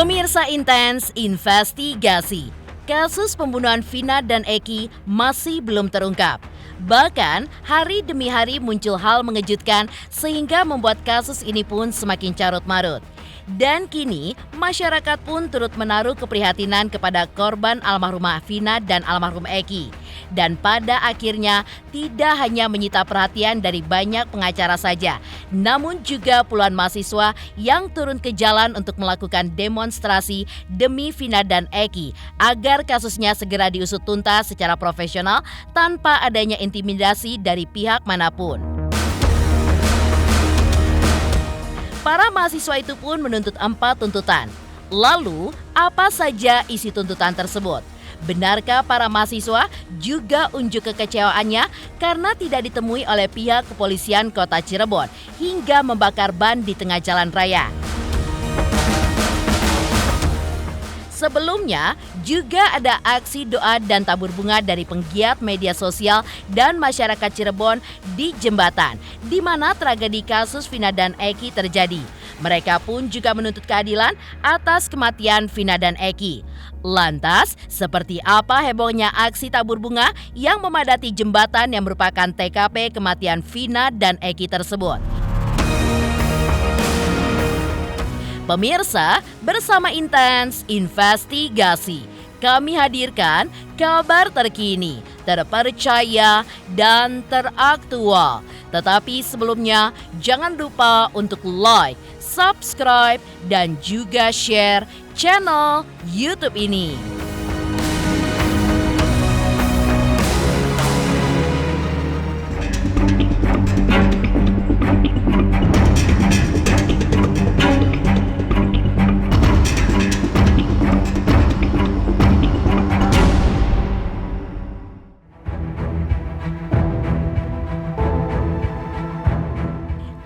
Pemirsa Intens investigasi. Kasus pembunuhan Vina dan Eki masih belum terungkap. Bahkan hari demi hari muncul hal mengejutkan sehingga membuat kasus ini pun semakin carut-marut. Dan kini masyarakat pun turut menaruh keprihatinan kepada korban almarhumah Vina dan almarhum Eki. Dan pada akhirnya tidak hanya menyita perhatian dari banyak pengacara saja, namun juga puluhan mahasiswa yang turun ke jalan untuk melakukan demonstrasi demi Vina dan Eki agar kasusnya segera diusut tuntas secara profesional tanpa adanya intimidasi dari pihak manapun. Para mahasiswa itu pun menuntut 4 tuntutan. Lalu, apa saja isi tuntutan tersebut? Benarkah para mahasiswa juga unjuk kekecewaannya karena tidak ditemui oleh pihak kepolisian Kota Cirebon hingga membakar ban di tengah jalan raya? Sebelumnya, juga ada aksi doa dan tabur bunga dari penggiat media sosial dan masyarakat Cirebon di jembatan, di mana tragedi kasus Vina dan Eki terjadi. Mereka pun juga menuntut keadilan atas kematian Vina dan Eki. Lantas, seperti apa hebohnya aksi tabur bunga yang memadati jembatan yang merupakan TKP kematian Vina dan Eki tersebut? Pemirsa, bersama Intens Investigasi, kami hadirkan kabar terkini, terpercaya, dan teraktual. Tetapi sebelumnya, jangan lupa untuk like, subscribe, dan juga share channel YouTube ini.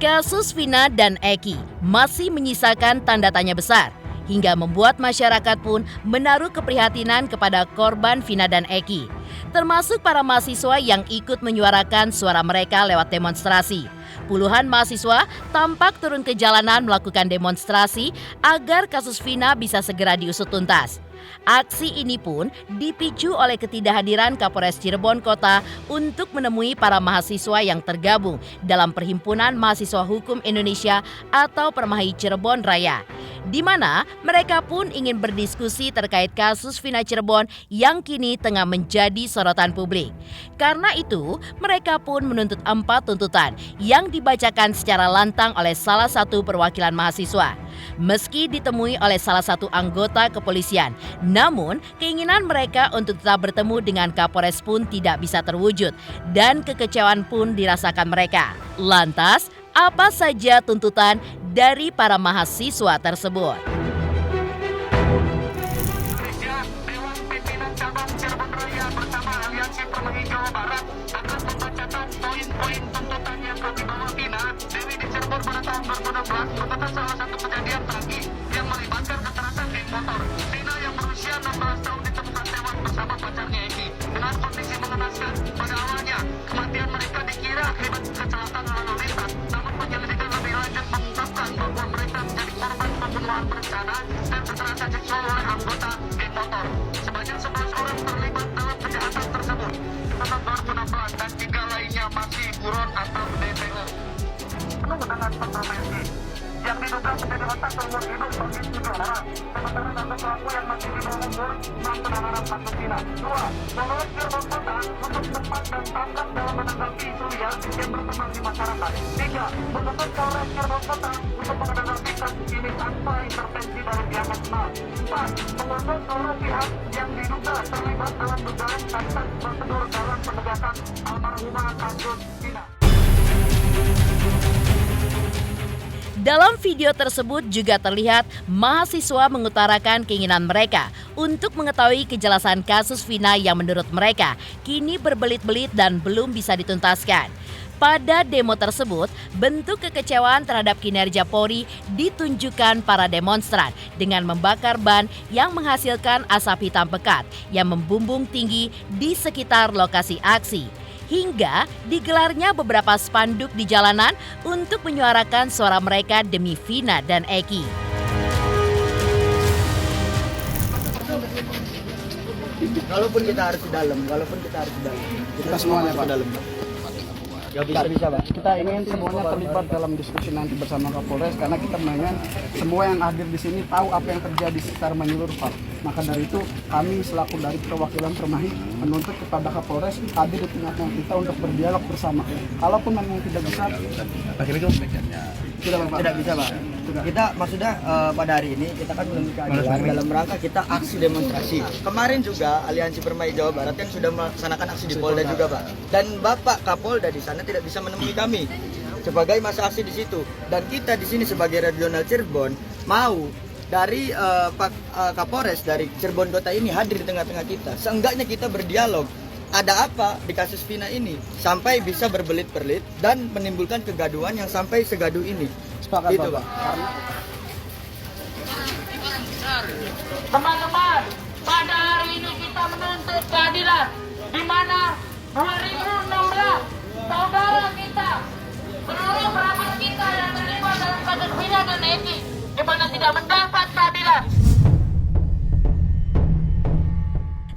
Kasus Vina dan Eki masih menyisakan tanda tanya besar hingga membuat masyarakat pun menaruh keprihatinan kepada korban Vina dan Eki, termasuk para mahasiswa yang ikut menyuarakan suara mereka lewat demonstrasi. Puluhan mahasiswa tampak turun ke jalanan melakukan demonstrasi agar kasus Vina bisa segera diusut tuntas. Aksi ini pun dipicu oleh ketidakhadiran Kapolres Cirebon Kota untuk menemui para mahasiswa yang tergabung dalam Perhimpunan Mahasiswa Hukum Indonesia atau Permahi Cirebon Raya, di mana mereka pun ingin berdiskusi terkait kasus Vina Cirebon yang kini tengah menjadi sorotan publik. Karena itu, mereka pun menuntut 4 tuntutan yang dibacakan secara lantang oleh salah satu perwakilan mahasiswa. Meski ditemui oleh salah satu anggota kepolisian, namun keinginan mereka untuk tetap bertemu dengan Kapolres pun tidak bisa terwujud dan kekecewaan pun dirasakan mereka. Lantas, apa saja tuntutan dari para mahasiswa tersebut? Dewan Pimpinan Cabang Cirebon Raya bersama Aliansi Permahi Jawa Barat akan membacakan poin-poin tuntutan yang kami bawa Vina Dewi di Cirebon pada tahun 2016 merupakan salah satu kejadian tragis yang melibatkan kekerasan geng motor. Vina yang berusia 16 tahun ditemukan tewas bersama pacarnya Eki dengan kondisi mengenaskan. Pada awalnya, kematian mereka dikira akibat kecelakaan lalu lintas, namun penyelidikan lebih lanjut mengungkapkan bahwa mereka menjadi korban pembunuhan berencana dan kekerasan seksual oleh anggota geng motor. Sebanyak 11 orang terlibat dalam kejahatan tersebut. Tahun 2016 dan 3 lainnya masih buron atau DPO. Penuh dengan kontroversi yang diduga menjadi otak seumur hidup bagi 7 orang. Sementara satu pelaku yang masih di bawah umur dalam penanganan kasus Vina. 2. Menolak Cirebon Kota untuk tepat dan tanggap dalam menanggapi isu liar yang berkembang di masyarakat. 3. Menuntut Polres Cirebon Kota untuk menanggapi kasus ini tanpa intervensi dari pihak eksternal. 4. Mengusut seluruh pihak yang diduga terlibat dalam dugaan cacat prosedur dalam penegakan almarhumah kasus Vina. Dalam video tersebut juga terlihat mahasiswa mengutarakan keinginan mereka untuk mengetahui kejelasan kasus Vina yang menurut mereka kini berbelit-belit dan belum bisa dituntaskan. Pada demo tersebut, bentuk kekecewaan terhadap kinerja Polri ditunjukkan para demonstran dengan membakar ban yang menghasilkan asap hitam pekat yang membumbung tinggi di sekitar lokasi aksi. Hingga digelarnya beberapa spanduk di jalanan untuk menyuarakan suara mereka demi Vina dan Eki. Kalaupun kita harus di dalam, kita semuanya Pak. Dalam. Gak bisa Pak. Kita ingin semuanya terlibat dalam diskusi nanti bersama Kapolres karena kita ingin semua yang hadir di sini tahu apa yang terjadi secara menyeluruh Pak. Maka dari itu kami selaku dari perwakilan Permahi menuntut kepada Kapolres hadir di tengah-tengah kita untuk berdialog bersama. Kalaupun memang tidak bisa, tidak bisa Pak. Kita maksudnya pada hari ini kita kan menemui keadilan dalam rangka kita aksi demonstrasi. Kemarin juga Aliansi Permahi Jawa Barat yang sudah melaksanakan aksi di Polda juga Pak. Dan Bapak Kapolda di sana tidak bisa menemui kami sebagai masa aksi di situ. Dan kita di sini sebagai regional Cirebon mau dari Pak Kapolres dari Cirebon Kota ini hadir di tengah-tengah kita. Seenggaknya kita berdialog. Ada apa di kasus Vina ini sampai bisa berbelit-belit dan menimbulkan kegaduhan yang sampai segaduh ini. Sepakat gitu, Pak. Teman-teman, pada hari ini kita menuntut keadilan di mana 2016 saudara kita, seluruh kerabat kita yang terlibat dalam kasus Vina dan Eki di mana tidak mendapat keadilan.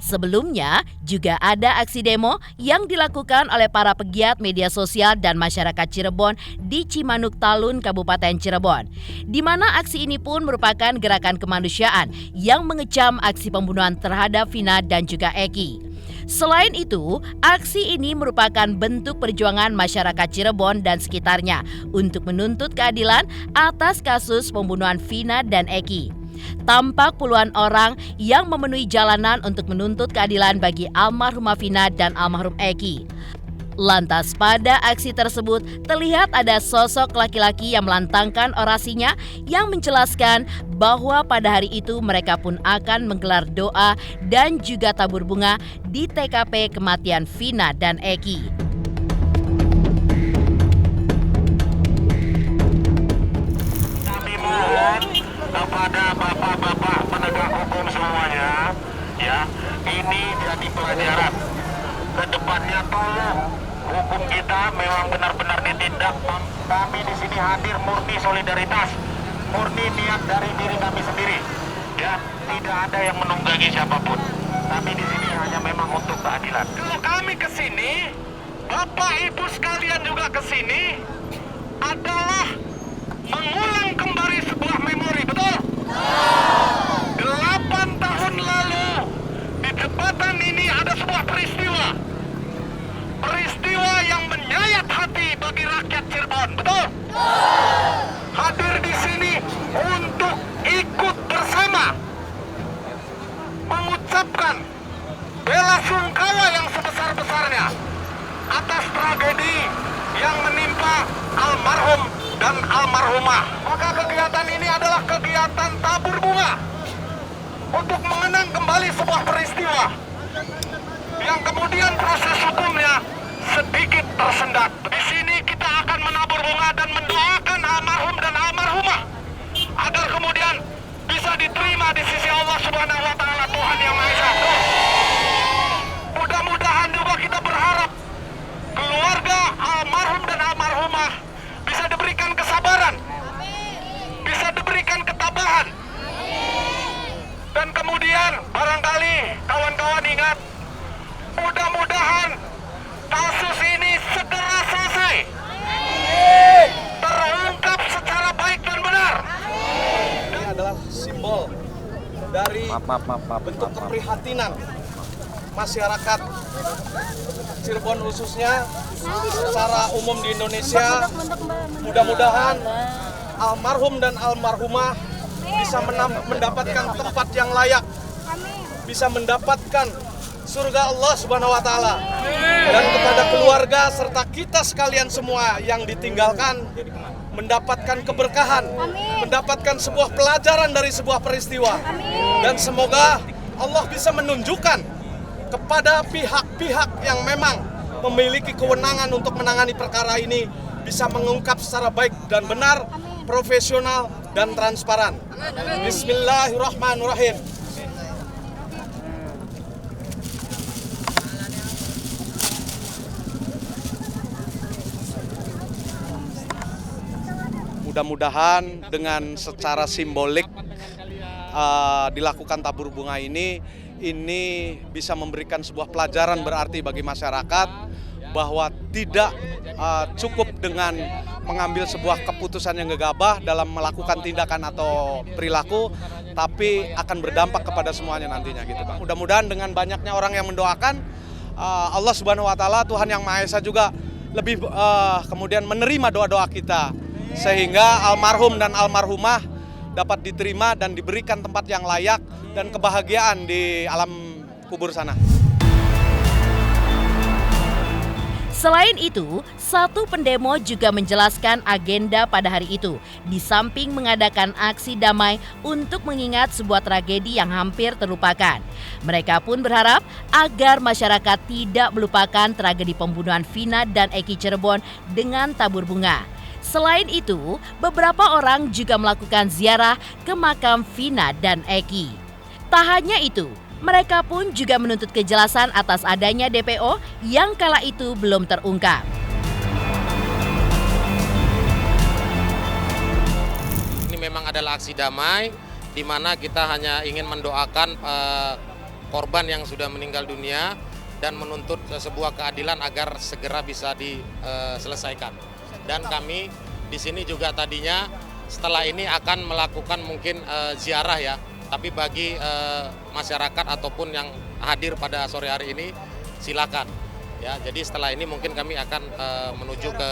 Sebelumnya, juga ada aksi demo yang dilakukan oleh para pegiat media sosial dan masyarakat Cirebon di Cimanuk Talun, Kabupaten Cirebon. Di mana aksi ini pun merupakan gerakan kemanusiaan yang mengecam aksi pembunuhan terhadap Vina dan juga Eki. Selain itu, aksi ini merupakan bentuk perjuangan masyarakat Cirebon dan sekitarnya untuk menuntut keadilan atas kasus pembunuhan Vina dan Eki. Tampak puluhan orang yang memenuhi jalanan untuk menuntut keadilan bagi almarhumah Vina dan almarhum Eki. Lantas pada aksi tersebut terlihat ada sosok laki-laki yang melantangkan orasinya yang menjelaskan bahwa pada hari itu mereka pun akan menggelar doa dan juga tabur bunga di TKP kematian Vina dan Eki. Kepada bapak-bapak penegak hukum semuanya, ya, ini jadi pelajaran. Kedepannya tolong hukum kita memang benar-benar ditindak. Kami di sini hadir murni solidaritas, murni niat dari diri kami sendiri. Ya, tidak ada yang menunggangi siapapun. Kami di sini hanya memang untuk keadilan. Kalau kami ke sini, Bapak Ibu sekalian juga ke sini adalah mengulang kembali sebuah memori, betul? 8 tahun lalu di jembatan ini ada sebuah peristiwa yang menyayat hati bagi rakyat Cirebon, betul? Hadir di sini untuk ikut bersama mengucapkan bela sungkawa yang sebesar-besarnya atas tragedi yang menimpa almarhum dan almarhumah. Maka kegiatan ini adalah kegiatan tabur bunga untuk mengenang kembali sebuah peristiwa yang kemudian proses hukumnya sedikit tersendat. Di sini kita akan menabur bunga dan mendoakan almarhum dan almarhumah agar kemudian bisa diterima di sisi Allah Subhanahu wa taala, Tuhan yang Maha Esa. Mudah-mudahan juga kita berharap keluarga almarhum dan almarhumah bisa diberikan kesabaran, bisa diberikan ketabahan, dan kemudian barangkali kawan-kawan ingat, mudah-mudahan kasus ini segera selesai, terungkap secara baik dan benar. Ini adalah simbol dari bentuk keprihatinan masyarakat Cirebon khususnya secara umum di Indonesia. Mudah-mudahan almarhum dan almarhumah bisa mendapatkan tempat yang layak, bisa mendapatkan surga Allah Subhanahu wa taala. Dan kepada keluarga serta kita sekalian semua yang ditinggalkan mendapatkan keberkahan, mendapatkan sebuah pelajaran dari sebuah peristiwa. Dan semoga Allah bisa menunjukkan kepada pihak-pihak yang memang memiliki kewenangan untuk menangani perkara ini bisa mengungkap secara baik dan benar, profesional dan transparan. Bismillahirrahmanirrahim. Mudah-mudahan dengan secara simbolik dilakukan tabur bunga ini ini bisa memberikan sebuah pelajaran berarti bagi masyarakat bahwa tidak cukup dengan mengambil sebuah keputusan yang gegabah dalam melakukan tindakan atau perilaku, tapi akan berdampak kepada semuanya nantinya gitu Bang. Mudah-mudahan dengan banyaknya orang yang mendoakan, Allah Subhanahu wa taala, Tuhan Yang Maha Esa juga lebih kemudian menerima doa-doa kita sehingga almarhum dan almarhumah dapat diterima dan diberikan tempat yang layak dan kebahagiaan di alam kubur sana. Selain itu, satu pendemo juga menjelaskan agenda pada hari itu, di samping mengadakan aksi damai untuk mengingat sebuah tragedi yang hampir terlupakan. Mereka pun berharap agar masyarakat tidak melupakan tragedi pembunuhan Vina dan Eki Cirebon dengan tabur bunga. Selain itu, beberapa orang juga melakukan ziarah ke makam Vina dan Eki. Tak hanya itu, mereka pun juga menuntut kejelasan atas adanya DPO yang kala itu belum terungkap. Ini memang adalah aksi damai di mana kita hanya ingin mendoakan korban yang sudah meninggal dunia dan menuntut sebuah keadilan agar segera bisa diselesaikan. Dan kami di sini juga tadinya setelah ini akan melakukan mungkin ziarah ya. Tapi bagi masyarakat ataupun yang hadir pada sore hari ini silakan ya. Jadi setelah ini mungkin kami akan menuju ke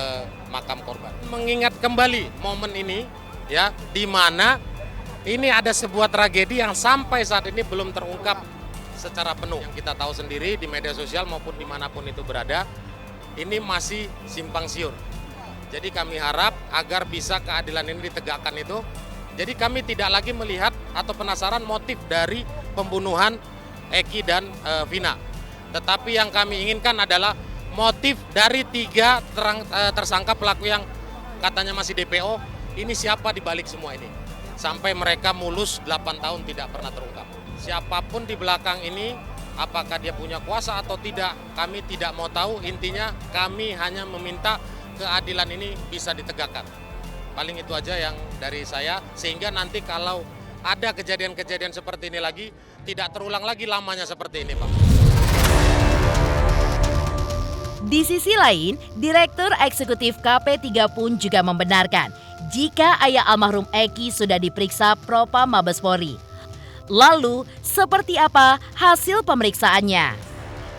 makam korban. Mengingat kembali momen ini ya, di mana ini ada sebuah tragedi yang sampai saat ini belum terungkap secara penuh. Yang kita tahu sendiri di media sosial maupun dimanapun itu berada, ini masih simpang siur. Jadi kami harap agar bisa keadilan ini ditegakkan itu. Jadi kami tidak lagi melihat atau penasaran motif dari pembunuhan Eki dan Vina. Tetapi yang kami inginkan adalah motif dari 3 tersangka pelaku yang katanya masih DPO, ini siapa di balik semua ini. Sampai mereka mulus 8 tahun tidak pernah terungkap. Siapapun di belakang ini, apakah dia punya kuasa atau tidak, kami tidak mau tahu. Intinya kami hanya meminta keadilan ini bisa ditegakkan. Paling itu aja yang dari saya, sehingga nanti kalau ada kejadian-kejadian seperti ini lagi, tidak terulang lagi lamanya seperti ini, Pak. Di sisi lain, Direktur Eksekutif KP3 pun juga membenarkan jika ayah almarhum Eki sudah diperiksa Propam Mabes Polri. Lalu, seperti apa hasil pemeriksaannya?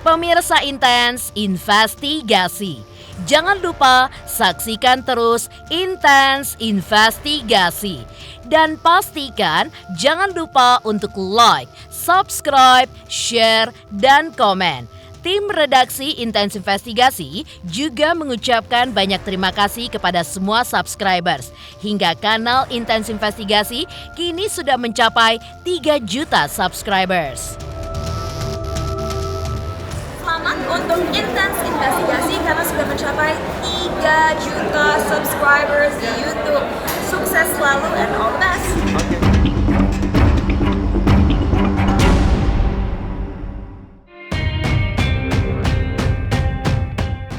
Pemirsa Intens Investigasi. Jangan lupa saksikan terus Intens Investigasi. Dan pastikan jangan lupa untuk like, subscribe, share, dan komen. Tim redaksi Intens Investigasi juga mengucapkan banyak terima kasih kepada semua subscribers. Hingga kanal Intens Investigasi kini sudah mencapai 3 juta subscribers. Selamat untuk Intens Investigasi karena sudah mencapai 3 juta subscribers di YouTube. Sukses selalu and all the best.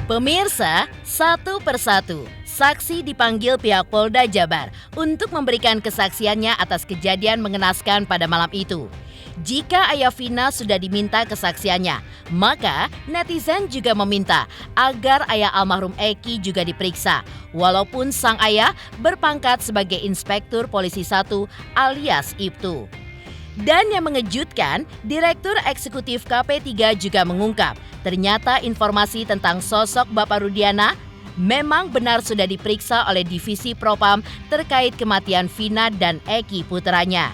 Pemirsa, satu persatu, saksi dipanggil pihak Polda Jabar untuk memberikan kesaksiannya atas kejadian mengenaskan pada malam itu. Jika ayah Vina sudah diminta kesaksiannya, maka netizen juga meminta agar ayah almarhum Eki juga diperiksa, walaupun sang ayah berpangkat sebagai Inspektur Polisi 1 alias IPTU. Dan yang mengejutkan, Direktur Eksekutif KP3 juga mengungkap, ternyata informasi tentang sosok Bapak Rudiana memang benar sudah diperiksa oleh Divisi Propam terkait kematian Vina dan Eki puteranya.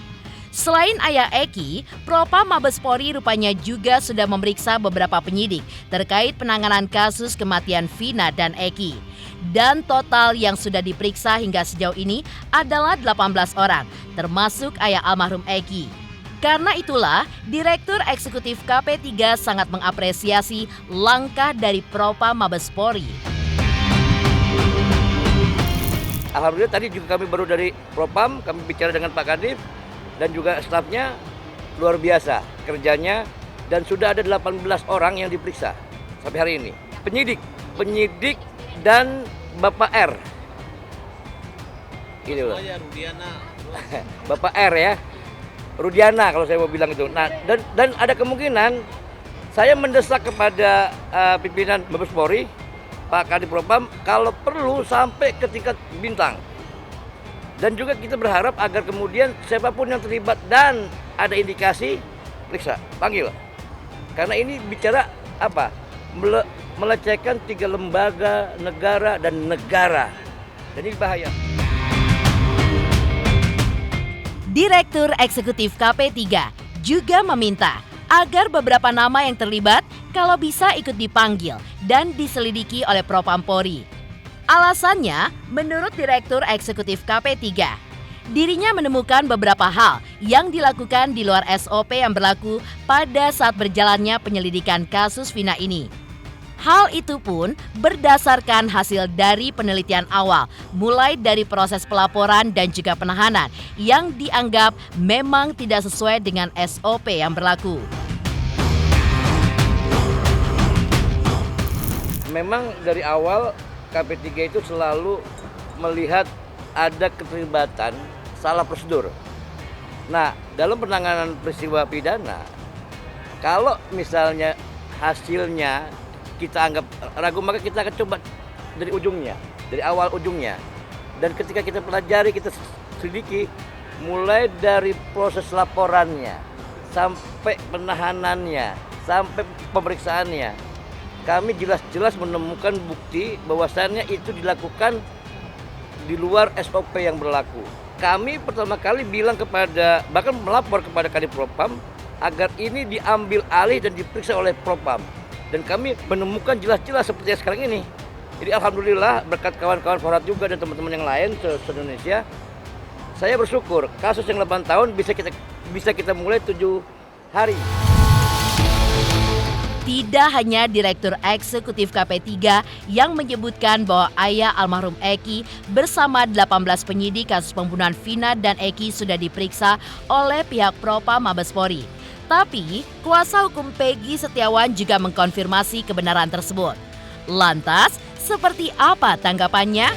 Selain ayah Eki, Propam Mabes Polri rupanya juga sudah memeriksa beberapa penyidik terkait penanganan kasus kematian Vina dan Eki. Dan total yang sudah diperiksa hingga sejauh ini adalah 18 orang, termasuk ayah almarhum Eki. Karena itulah, Direktur Eksekutif KP3 sangat mengapresiasi langkah dari Propam Mabes Polri. Alhamdulillah tadi juga kami baru dari Propam, kami bicara dengan Pak Kadif dan juga stafnya luar biasa kerjanya, dan sudah ada 18 orang yang diperiksa sampai hari ini. Penyidik dan Bapak R. Ini loh. Bapak R ya. Rudiana kalau saya mau bilang itu. Nah, dan ada kemungkinan saya mendesak kepada pimpinan Mabes Polri, Pak Kadif Propam, kalau perlu sampai ke tingkat bintang. Dan juga kita berharap agar kemudian siapapun yang terlibat dan ada indikasi, periksa, panggil. Karena ini bicara apa? Melecehkan 3 lembaga negara dan negara. Dan ini bahaya. Direktur Eksekutif KP3 juga meminta agar beberapa nama yang terlibat kalau bisa ikut dipanggil dan diselidiki oleh Propam Polri. Alasannya, menurut Direktur Eksekutif KP3, dirinya menemukan beberapa hal yang dilakukan di luar SOP yang berlaku pada saat berjalannya penyelidikan kasus Vina ini. Hal itu pun berdasarkan hasil dari penelitian awal, mulai dari proses pelaporan dan juga penahanan yang dianggap memang tidak sesuai dengan SOP yang berlaku. Memang dari awal KP3 itu selalu melihat ada keterlibatan salah prosedur. Nah, dalam penanganan peristiwa pidana, kalau misalnya hasilnya kita anggap ragu, maka kita akan coba dari ujungnya, dari awal ujungnya. Dan ketika kita pelajari, kita selidiki, mulai dari proses laporannya, sampai penahanannya, sampai pemeriksaannya, kami jelas-jelas menemukan bukti bahwasannya itu dilakukan di luar SOP yang berlaku. Kami pertama kali bilang kepada, bahkan melapor kepada Kadif Propam agar ini diambil alih dan diperiksa oleh Propam. Dan kami menemukan jelas-jelas seperti yang sekarang ini. Jadi alhamdulillah berkat kawan-kawan Forhat juga dan teman-teman yang lain se-Indonesia, saya bersyukur kasus yang 8 tahun bisa kita mulai 7 hari. Tidak hanya Direktur Eksekutif KP3 yang menyebutkan bahwa ayah almarhum Eki bersama 18 penyidik kasus pembunuhan Vina dan Eki sudah diperiksa oleh pihak Propam Mabes Polri. Tapi, kuasa hukum Peggy Setiawan juga mengkonfirmasi kebenaran tersebut. Lantas, seperti apa tanggapannya?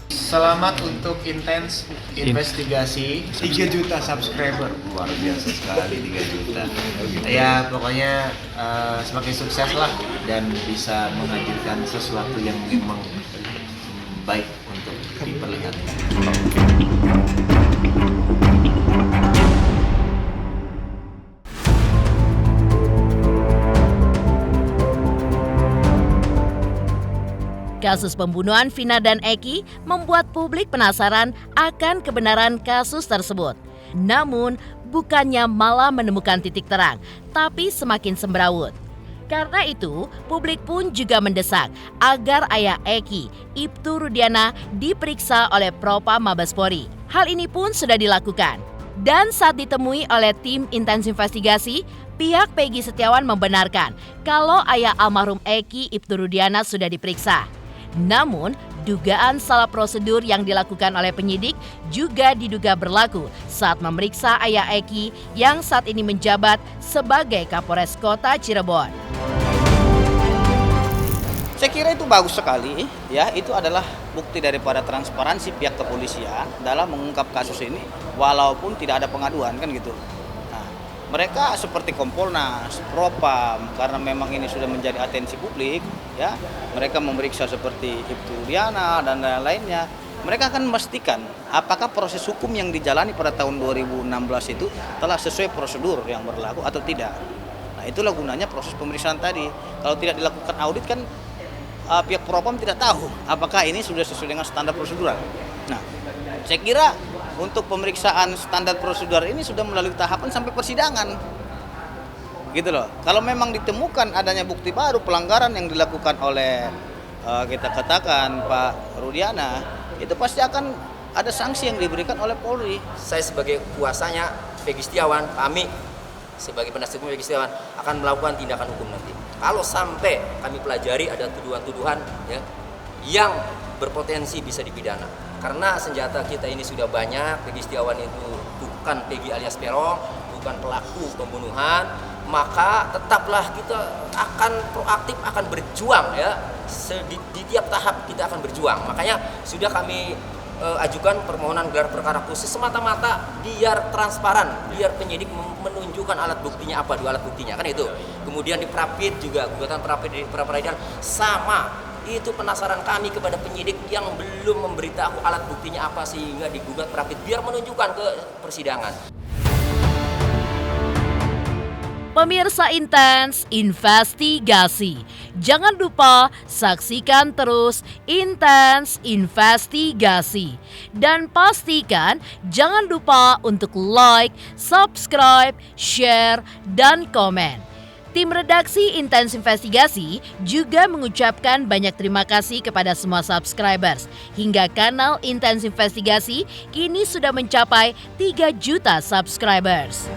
Selamat untuk intens investigasi 3 juta subscriber, luar biasa sekali 3 juta. Ya pokoknya semakin sukses lah dan bisa menghadirkan sesuatu yang memang baik untuk diperlihatkan. Kasus pembunuhan Vina dan Eki membuat publik penasaran akan kebenaran kasus tersebut. Namun, bukannya malah menemukan titik terang, tapi semakin semberawut. Karena itu, publik pun juga mendesak agar ayah Eki, Ibtu Rudiana, diperiksa oleh Propam Mabes Polri. Hal ini pun sudah dilakukan. Dan saat ditemui oleh tim intens investigasi, pihak Peggy Setiawan membenarkan kalau ayah almarhum Eki, Ibtu Rudiana, sudah diperiksa. Namun, dugaan salah prosedur yang dilakukan oleh penyidik juga diduga berlaku saat memeriksa ayah Eki yang saat ini menjabat sebagai Kapolres Kota Cirebon. Saya kira itu bagus sekali, ya. Itu adalah bukti daripada transparansi pihak kepolisian dalam mengungkap kasus ini, walaupun tidak ada pengaduan, kan gitu. Mereka seperti Kompolnas, Propam, karena memang ini sudah menjadi atensi publik, ya. Mereka memeriksa seperti Ibtu Rudiana dan lain-lainnya. Mereka akan memastikan apakah proses hukum yang dijalani pada tahun 2016 itu telah sesuai prosedur yang berlaku atau tidak. Nah, itulah gunanya proses pemeriksaan tadi. Kalau tidak dilakukan audit kan pihak Propam tidak tahu apakah ini sudah sesuai dengan standar prosedural. Nah, saya kira untuk pemeriksaan standar prosedur ini sudah melalui tahapan sampai persidangan. Gitu loh. Kalau memang ditemukan adanya bukti baru pelanggaran yang dilakukan oleh kita katakan Pak Rudiana, itu pasti akan ada sanksi yang diberikan oleh Polri. Saya sebagai kuasanya Peggy Setiawan, kami sebagai penasihat hukum Peggy Setiawan akan melakukan tindakan hukum nanti. Kalau sampai kami pelajari ada tuduhan-tuduhan ya, yang berpotensi bisa dipidana. Karena senjata kita ini sudah banyak, Peggy Setiawan itu bukan Peggy alias Peron, bukan pelaku pembunuhan, maka tetaplah kita akan proaktif, akan berjuang ya. Di tiap tahap kita akan berjuang. Makanya sudah kami ajukan permohonan gelar perkara khusus semata-mata biar transparan, biar penyidik menunjukkan alat buktinya apa, dua alat buktinya kan itu. Kemudian di Prapit juga, gugatan Prapit di pra-peradilan sama. Itu penasaran kami kepada penyidik yang belum memberitahu alat buktinya apa sehingga digugat Prapit biar menunjukkan ke persidangan. Pemirsa Intens Investigasi, jangan lupa saksikan terus Intens Investigasi. Dan pastikan jangan lupa untuk like, subscribe, share, dan komen. Tim redaksi Intens Investigasi juga mengucapkan banyak terima kasih kepada semua subscribers. Hingga kanal Intens Investigasi kini sudah mencapai 3 juta subscribers.